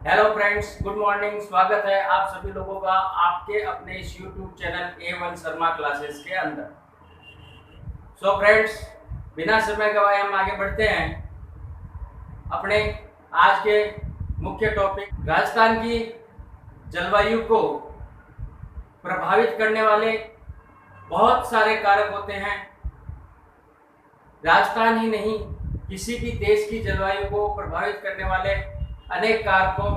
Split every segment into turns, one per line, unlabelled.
Hello friends, good morning. स्वागत है आप सभी लोगों का आपके अपने इस YouTube channel A1 Sharma classes के अंदर। सो फ्रेंड्स, बिना समय गवाए हम आगे बढ़ते हैं अपने आज के मुख्य टॉपिक। राजस्थान की जलवायु को प्रभावित करने वाले बहुत सारे कारक होते हैं। राजस्थान ही नहीं, किसी भी देश की जलवायु को प्रभावित करने वाले अनेक कारकों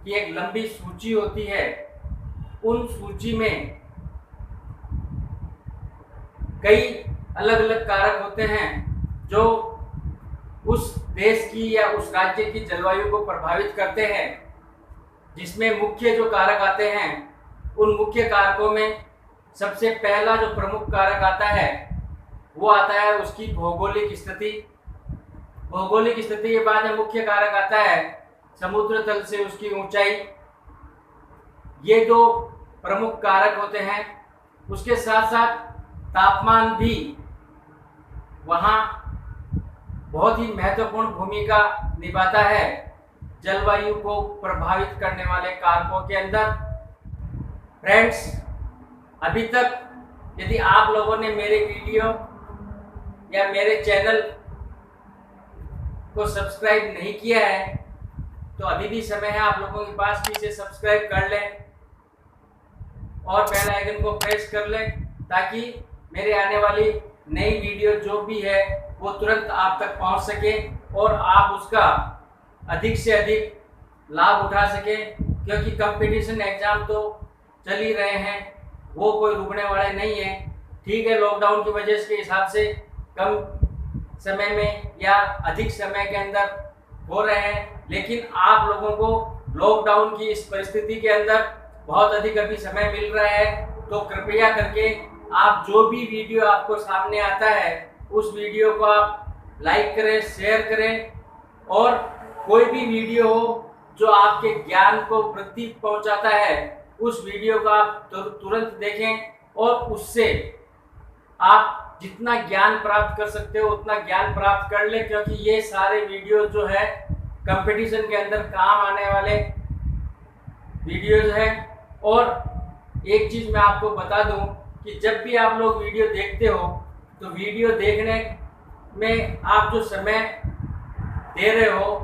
की एक लंबी सूची होती है। उन सूची में कई अलग अलग कारक होते हैं जो उस देश की या उस राज्य की जलवायु को प्रभावित करते हैं। जिसमें मुख्य जो कारक आते हैं, उन मुख्य कारकों में सबसे पहला जो प्रमुख कारक आता है वो आता है उसकी भौगोलिक स्थिति। भौगोलिक स्थिति के बाद में मुख्य कारक आता है समुद्र तल से उसकी ऊंचाई। ये दो प्रमुख कारक होते हैं। उसके साथ साथ तापमान भी वहाँ बहुत ही महत्वपूर्ण भूमिका निभाता है जलवायु को प्रभावित करने वाले कारकों के अंदर। फ्रेंड्स, अभी तक यदि आप लोगों ने मेरे वीडियो या मेरे चैनल को सब्सक्राइब नहीं किया है तो अभी भी समय है आप लोगों के पास कि इसे सब्सक्राइब कर लें और बेल आइकन को प्रेस कर लें ताकि मेरे आने वाली नई वीडियो जो भी है वो तुरंत आप तक पहुंच सके और आप उसका अधिक से अधिक लाभ उठा सकें। क्योंकि कंपटीशन एग्जाम तो चल ही रहे हैं, वो कोई रुकने वाले नहीं है। ठीक है, लॉकडाउन की वजह के हिसाब से कम समय में या अधिक समय के अंदर हो रहे हैं, लेकिन आप लोगों को लॉकडाउन की इस परिस्थिति के अंदर बहुत अधिक अभी समय मिल रहा है। तो कृपया करके आप जो भी वीडियो आपको सामने आता है उस वीडियो को आप लाइक करें, शेयर करें और कोई भी वीडियो हो जो आपके ज्ञान को वृद्धि पहुंचाता है उस वीडियो को आप तुरंत देखें और उससे आप जितना ज्ञान प्राप्त कर सकते हो उतना ज्ञान प्राप्त कर ले। क्योंकि ये सारे वीडियो जो है कंपटीशन के अंदर काम आने वाले वीडियोज हैं। और एक चीज़ मैं आपको बता दूं कि जब भी आप लोग वीडियो देखते हो तो वीडियो देखने में आप जो समय दे रहे हो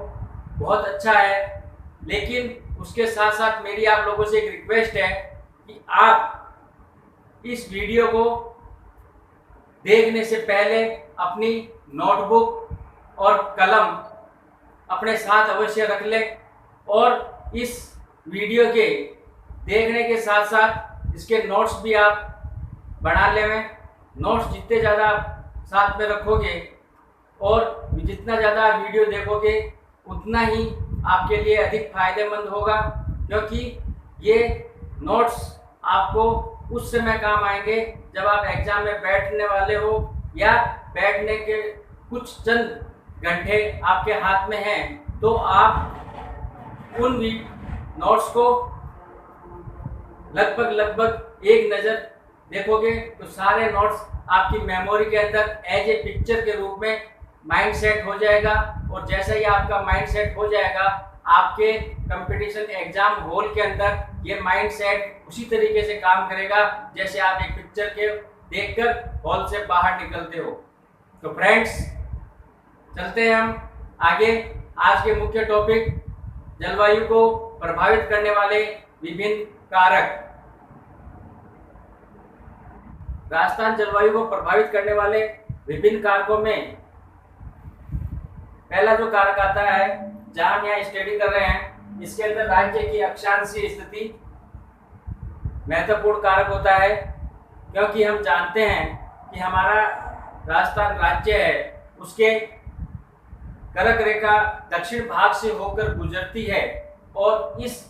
बहुत अच्छा है, लेकिन उसके साथ साथ मेरी आप लोगों से एक रिक्वेस्ट है कि आप इस वीडियो को देखने से पहले अपनी नोटबुक और कलम अपने साथ अवश्य रख लें और इस वीडियो के देखने के साथ साथ इसके नोट्स भी आप बना लें। नोट्स जितने ज़्यादा साथ में रखोगे और जितना ज़्यादा वीडियो देखोगे उतना ही आपके लिए अधिक फायदेमंद होगा। क्योंकि ये नोट्स आपको उस समय काम आएंगे जब आप एग्जाम में बैठने वाले हो या बैठने के कुछ चंद घंटे आपके हाथ में हैं, तो आप उन नोट्स को लगभग एक नज़र देखोगे तो सारे नोट्स आपकी मेमोरी के अंदर एज ए पिक्चर के रूप में माइंड सेट हो जाएगा। और जैसे ही आपका माइंड सेट हो जाएगा आपके कंपटीशन एग्जाम हॉल के अंदर ये माइंड सेट उसी तरीके से काम करेगा जैसे आप एक पिक्चर के देखकर हॉल से बाहर निकलते हो। तो फ्रेंड्स, चलते हैं हम आगे। आज के मुख्य टॉपिक जलवायु को प्रभावित करने वाले विभिन्न कारक। राजस्थान जलवायु को प्रभावित करने वाले विभिन्न कारकों में पहला जो कारक आता है, जहां हम यहाँ स्टडी कर रहे हैं, इसके अंदर राज्य की अक्षांशीय स्थिति महत्वपूर्ण कारक होता है। क्योंकि हम जानते हैं कि हमारा राजस्थान राज्य है, उसके कर्क रेखा दक्षिण भाग से होकर गुजरती है और इस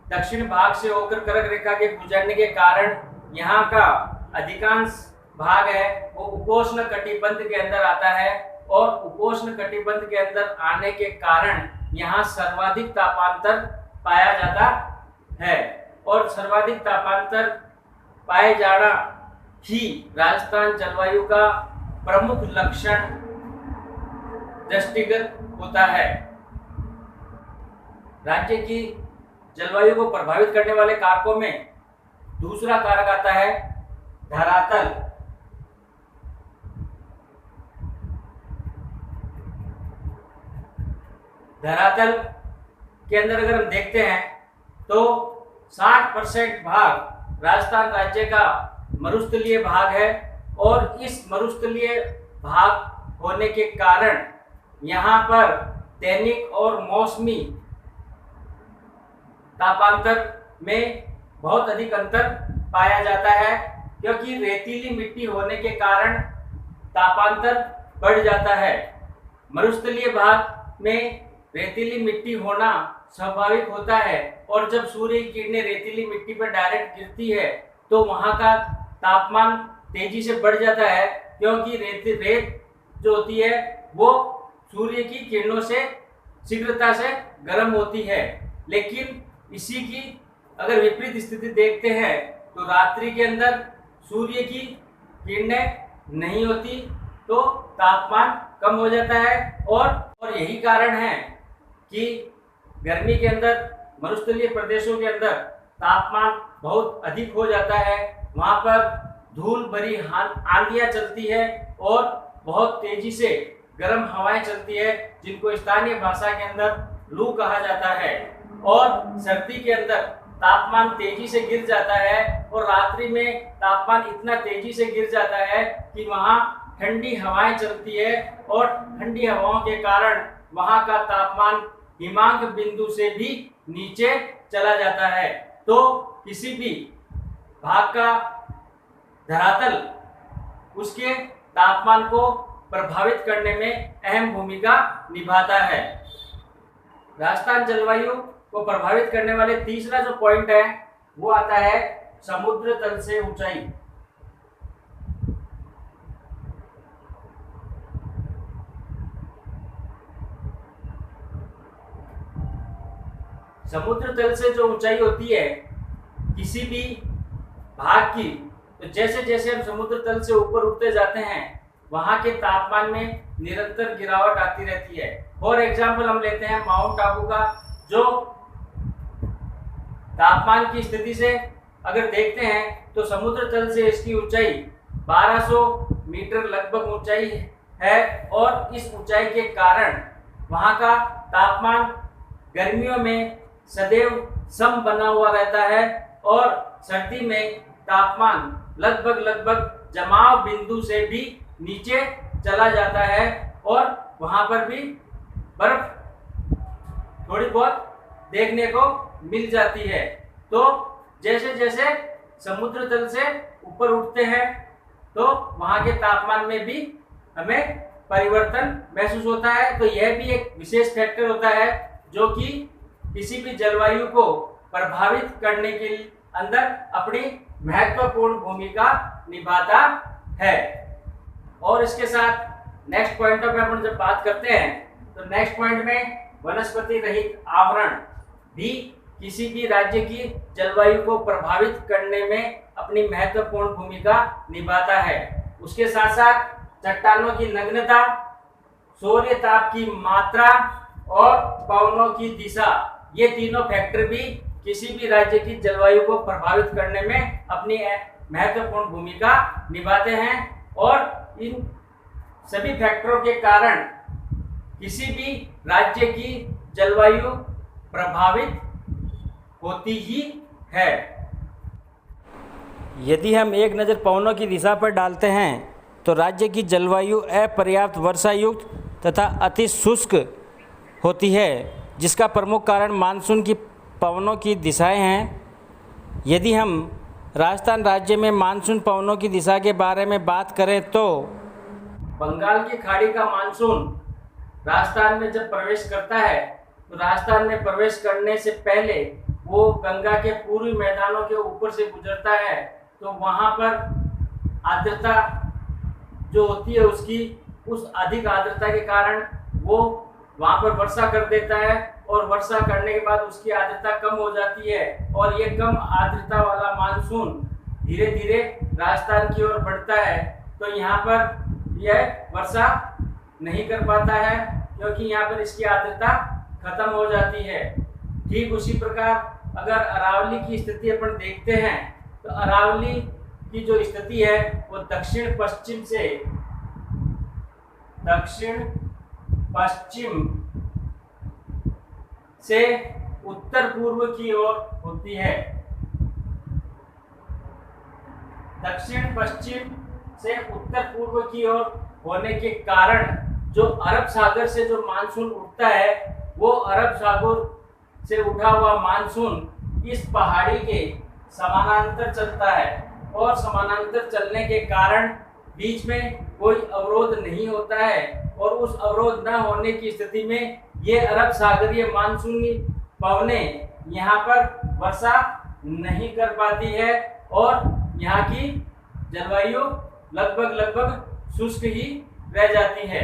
दक्षिण भाग से होकर कर्क रेखा के गुजरने के कारण यहाँ का अधिकांश भाग है वो उपोष्ण कटिबंध के अंदर आता है। और उपोष्ण कटिबंध के अंदर आने के कारण यहाँ सर्वाधिक तापांतर पाया जाता है और सर्वाधिक तापांतर पाए जाना ही राजस्थान जलवायु का प्रमुख लक्षण दृष्टिगत होता है। राज्य की जलवायु को प्रभावित करने वाले कारकों में दूसरा कारक आता है धरातल। धरातल के अंदर अगर हम देखते हैं तो 60% भाग राजस्थान राज्य का मरुस्थलीय भाग है और इस मरुस्थलीय भाग होने के कारण यहाँ पर दैनिक और मौसमी तापांतर में बहुत अधिक अंतर पाया जाता है, क्योंकि रेतीली मिट्टी होने के कारण तापांतर बढ़ जाता है। मरुस्थलीय भाग में रेतीली मिट्टी होना स्वाभाविक होता है और जब सूर्य की किरणें रेतीली मिट्टी पर डायरेक्ट गिरती है तो वहां का तापमान तेजी से बढ़ जाता है, क्योंकि रेत जो होती है वो सूर्य की किरणों से शीघ्रता से गर्म होती है। लेकिन इसी की अगर विपरीत स्थिति देखते हैं तो रात्रि के अंदर सूर्य की किरणें नहीं होती तो तापमान कम हो जाता है और यही कारण है कि गर्मी के अंदर मरुस्थलीय प्रदेशों के अंदर तापमान बहुत अधिक हो जाता है। वहाँ पर धूल भरी आंधियाँ चलती है और बहुत तेजी से गर्म हवाएं चलती है, जिनको स्थानीय भाषा के अंदर लू कहा जाता है। और सर्दी के अंदर तापमान तेजी से गिर जाता है और रात्रि में तापमान इतना तेजी से गिर जाता है कि वहाँ ठंडी हवाएं चलती है और ठंडी हवाओं के कारण वहाँ का तापमान हिमांक बिंदु से भी नीचे चला जाता है। तो किसी भी भाग का धरातल उसके तापमान को प्रभावित करने में अहम भूमिका निभाता है। राजस्थान जलवायु को प्रभावित करने वाले तीसरा जो पॉइंट है वो आता है समुद्र तल से ऊंचाई। समुद्र तल से जो ऊंचाई होती है किसी भी भाग की, तो जैसे जैसे हम समुद्र तल से ऊपर उठते जाते हैं वहां के तापमान में निरंतर गिरावट आती रहती है। फॉर एग्जाम्पल हम लेते हैं माउंट आबू का, जो तापमान की स्थिति से अगर देखते हैं तो समुद्र तल से इसकी ऊंचाई 1200 मीटर लगभग ऊंचाई है और इस ऊंचाई के कारण वहां का तापमान गर्मियों में सदैव सम बना हुआ रहता है और सर्दी में तापमान लगभग जमाव बिंदु से भी नीचे चला जाता है और वहां पर भी बर्फ थोड़ी बहुत देखने को मिल जाती है। तो जैसे जैसे समुद्र तल से ऊपर उठते हैं तो वहां के तापमान में भी हमें परिवर्तन महसूस होता है। तो यह भी एक विशेष फैक्टर होता है जो कि किसी भी जलवायु को प्रभावित करने के अंदर अपनी महत्वपूर्ण भूमिका निभाता है। और इसके साथ नेक्स्ट पॉइंट पे अपन जब बात करते हैं तो नेक्स्ट पॉइंट में वनस्पति रहित आवरण भी किसी भी राज्य की जलवायु को प्रभावित करने में अपनी महत्वपूर्ण भूमिका निभाता है। उसके साथ साथ चट्टानों की नग्नता, सूर्य ताप की मात्रा और पवनों की दिशा, ये तीनों फैक्टर भी किसी भी राज्य की जलवायु को प्रभावित करने में अपनी महत्वपूर्ण भूमिका निभाते हैं। और इन सभी फैक्टरों के कारण किसी भी राज्य की जलवायु प्रभावित होती ही है।
यदि हम एक नज़र पवनों की दिशा पर डालते हैं तो राज्य की जलवायु अपर्याप्त वर्षा युक्त तथा अति शुष्क होती है, जिसका प्रमुख कारण मानसून की पवनों की दिशाएं हैं। यदि हम राजस्थान राज्य में मानसून पवनों की दिशा के बारे में बात करें तो
बंगाल की खाड़ी का मानसून राजस्थान में जब प्रवेश करता है तो राजस्थान में प्रवेश करने से पहले वो गंगा के पूर्वी मैदानों के ऊपर से गुजरता है, तो वहाँ पर आर्द्रता जो होती है उसकी उस अधिक आर्द्रता के कारण वो वहाँ पर वर्षा कर देता है और वर्षा करने के बाद उसकी आर्द्रता कम हो जाती है और ये कम आर्द्रता वाला मानसून धीरे धीरे राजस्थान की ओर बढ़ता है। तो यहाँ पर यह वर्षा नहीं कर पाता है क्योंकि यहाँ पर इसकी आर्द्रता खत्म हो जाती है। ठीक उसी प्रकार अगर अरावली की स्थिति अपन देखते हैं तो अरावली की जो स्थिति है वो दक्षिण पश्चिम से उत्तर पूर्व की ओर होती है। दक्षिण पश्चिम से उत्तर पूर्व की ओर होने के कारण जो अरब सागर से जो मानसून उठता है वो अरब सागर से उठा हुआ मानसून इस पहाड़ी के समानांतर चलता है और समानांतर चलने के कारण बीच में कोई अवरोध नहीं होता है और उस अवरोध न होने की स्थिति में ये अरब सागरीय मानसूनी पवनें यहाँ पर वर्षा नहीं कर पाती है और यहाँ की जलवायु लगभग शुष्क ही रह जाती है।